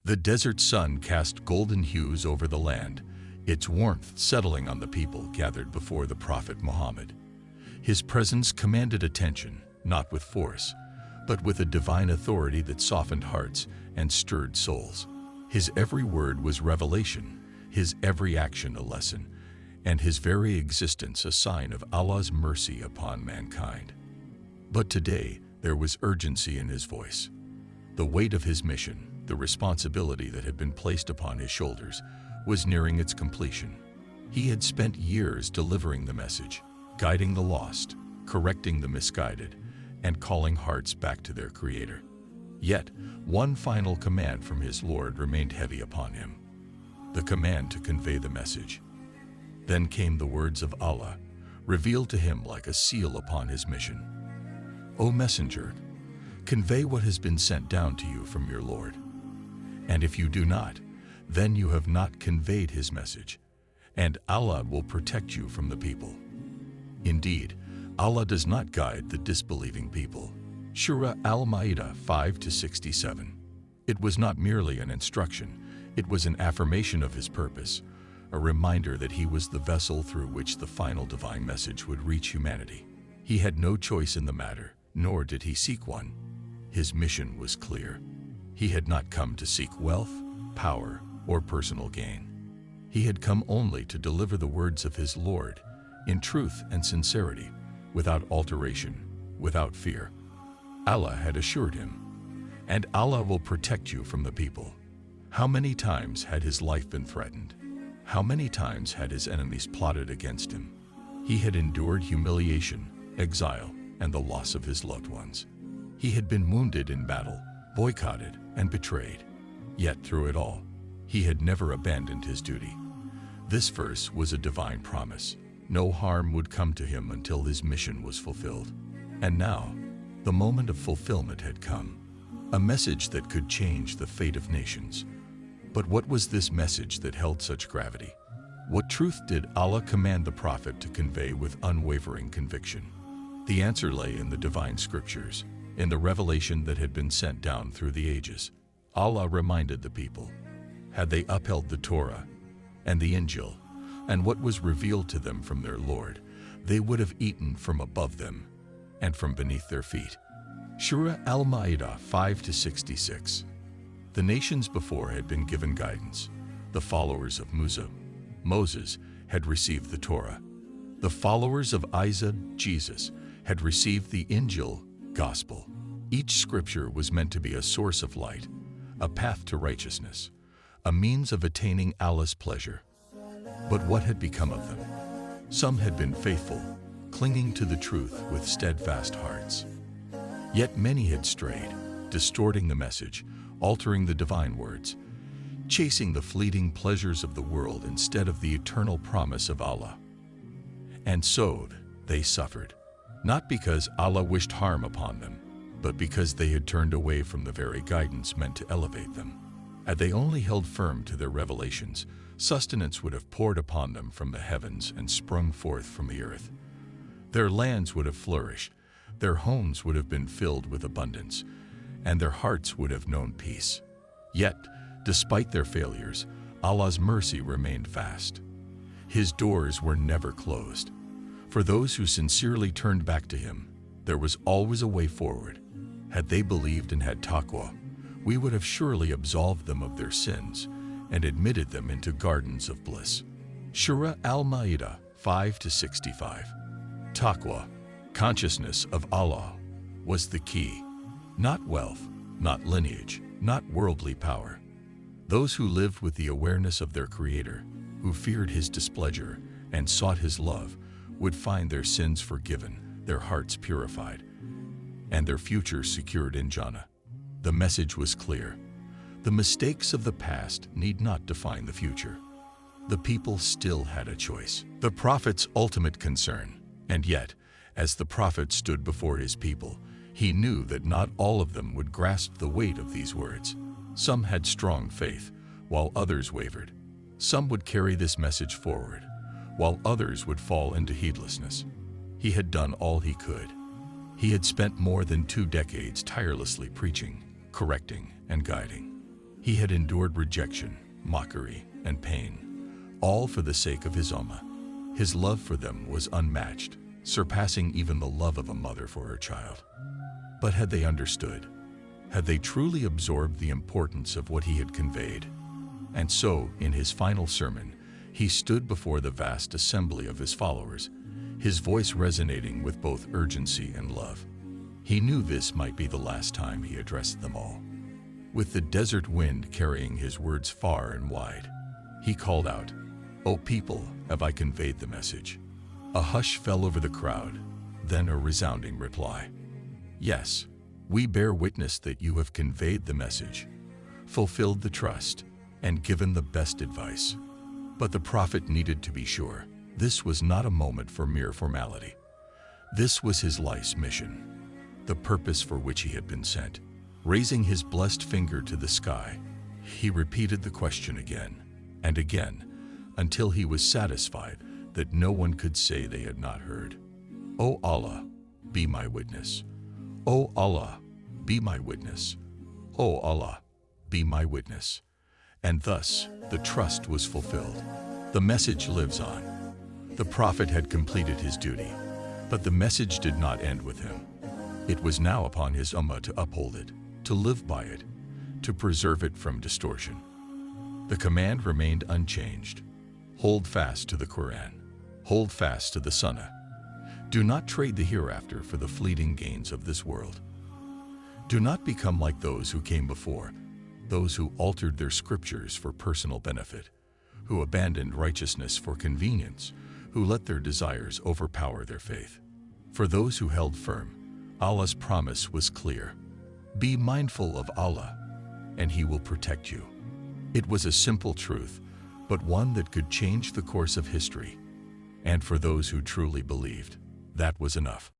The desert sun cast golden hues over the land, its warmth settling on the people gathered before the Prophet Muhammad. His presence commanded attention, not with force, but with a divine authority that softened hearts and stirred souls. His every word was revelation, his every action a lesson, and his very existence a sign of Allah's mercy upon mankind. But today, there was urgency in his voice. The weight of his mission, the responsibility that had been placed upon his shoulders, was nearing its completion. He had spent years delivering the message, guiding the lost, correcting the misguided, and calling hearts back to their Creator. Yet, one final command from his Lord remained heavy upon him: the command to convey the message. Then came the words of Allah, revealed to him like a seal upon his mission. "O Messenger, convey what has been sent down to you from your Lord. And if you do not, then you have not conveyed his message, and Allah will protect you from the people. Indeed, Allah does not guide the disbelieving people." Surah Al-Ma'idah 5-67. It was not merely an instruction, it was an affirmation of his purpose, a reminder that he was the vessel through which the final divine message would reach humanity. He had no choice in the matter, nor did he seek one. His mission was clear. He had not come to seek wealth, power, or personal gain. He had come only to deliver the words of his Lord, in truth and sincerity, without alteration, without fear. Allah had assured him, "And Allah will protect you from the people." How many times had his life been threatened? How many times had his enemies plotted against him? He had endured humiliation, exile, and the loss of his loved ones. He had been wounded in battle, boycotted, and betrayed. Yet through it all, he had never abandoned his duty. This verse was a divine promise. No harm would come to him until his mission was fulfilled. And now, the moment of fulfillment had come, a message that could change the fate of nations. But what was this message that held such gravity? What truth did Allah command the Prophet to convey with unwavering conviction? The answer lay in the divine scriptures, in the revelation that had been sent down through the ages. Allah reminded the people, had they upheld the Torah and the Injil, and what was revealed to them from their Lord, they would have eaten from above them and from beneath their feet. Surah Al-Ma'idah 5-66. The nations before had been given guidance. The followers of Moses had received the Torah. The followers of Isa, Jesus, had received the Injil, gospel. Each scripture was meant to be a source of light, a path to righteousness, a means of attaining Allah's pleasure. But what had become of them? Some had been faithful, clinging to the truth with steadfast hearts. Yet many had strayed, distorting the message, altering the divine words, chasing the fleeting pleasures of the world instead of the eternal promise of Allah. And so they suffered, not because Allah wished harm upon them, but because they had turned away from the very guidance meant to elevate them. Had they only held firm to their revelations, sustenance would have poured upon them from the heavens and sprung forth from the earth. Their lands would have flourished, their homes would have been filled with abundance, and their hearts would have known peace. Yet, despite their failures, Allah's mercy remained vast. His doors were never closed. For those who sincerely turned back to Him, there was always a way forward. Had they believed and had taqwa, we would have surely absolved them of their sins and admitted them into gardens of bliss. Surah Al-Ma'idah 5-65. Taqwa, consciousness of Allah, was the key. Not wealth, not lineage, not worldly power. Those who lived with the awareness of their Creator, who feared His displeasure and sought His love, would find their sins forgiven, their hearts purified, and their future secured in Jannah. The message was clear. The mistakes of the past need not define the future. The people still had a choice. The Prophet's ultimate concern, and yet, as the Prophet stood before his people, he knew that not all of them would grasp the weight of these words. Some had strong faith, while others wavered. Some would carry this message forward, while others would fall into heedlessness. He had done all he could. He had spent more than 2 decades tirelessly preaching, correcting, and guiding. He had endured rejection, mockery, and pain, all for the sake of his Ummah. His love for them was unmatched, surpassing even the love of a mother for her child. But had they understood? Had they truly absorbed the importance of what he had conveyed? And so, in his final sermon, he stood before the vast assembly of his followers, his voice resonating with both urgency and love. He knew this might be the last time he addressed them all. With the desert wind carrying his words far and wide, he called out, "O people, have I conveyed the message?" A hush fell over the crowd, then a resounding reply. "Yes, we bear witness that you have conveyed the message, fulfilled the trust, and given the best advice." But the prophet needed to be sure. This was not a moment for mere formality. This was his life's mission, the purpose for which he had been sent. Raising his blessed finger to the sky, he repeated the question again and again until he was satisfied that no one could say they had not heard. "O Allah, be my witness. O Allah, be my witness. O Allah, be my witness." And thus, the trust was fulfilled. The message lives on. The prophet had completed his duty, but the message did not end with him. It was now upon his Ummah to uphold it, to live by it, to preserve it from distortion. The command remained unchanged. Hold fast to the Quran. Hold fast to the Sunnah. Do not trade the hereafter for the fleeting gains of this world. Do not become like those who came before, those who altered their scriptures for personal benefit, who abandoned righteousness for convenience, who let their desires overpower their faith. For those who held firm, Allah's promise was clear. Be mindful of Allah, and He will protect you. It was a simple truth, but one that could change the course of history. And for those who truly believed, that was enough.